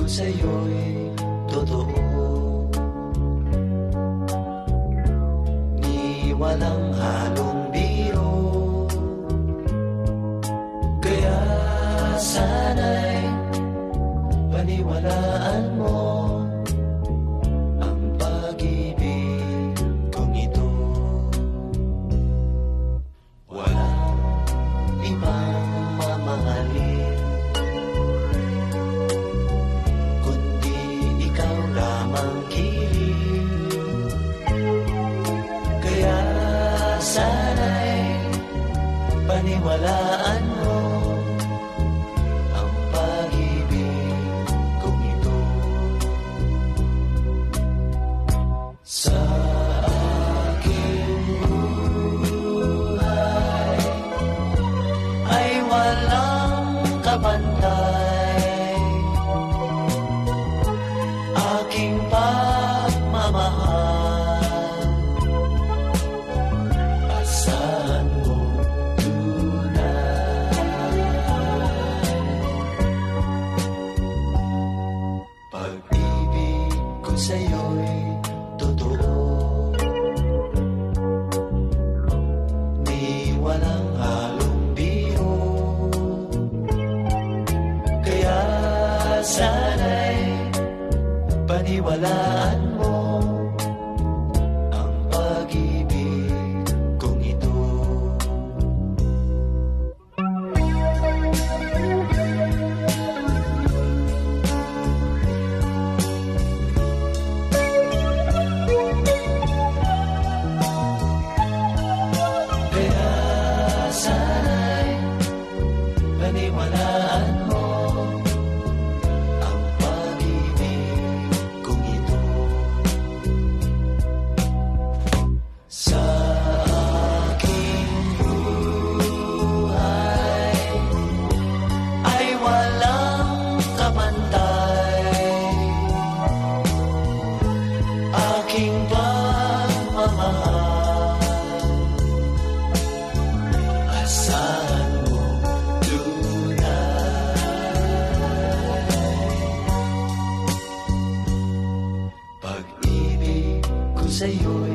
ko sa'yo'y totoo, ni walang halong biro. Kaya sana'y paniwalaan mo ang pag-ibig kong ito. Walang ibang mamahalin kundi ikaw lamang, kilig. Kaya sana'y paniwalaan mo ang pag-ibig kong ito. Sa aking buhay ay walang kabantay, aking pagmamahal. Asahan mo tunay, pag-ibig ko sa'yo'y totoo, ni walang halong biro. Kaya sana'y paniwalaan mo ang pag-ibig kong ito. Kaya sana'y paniwalaan mo ang pag-ibig kong ito. Sa aking buhay ay walang kabantay, aking pagmamahal. Asahan mo tunay, pag-ibig ko sa'yo'y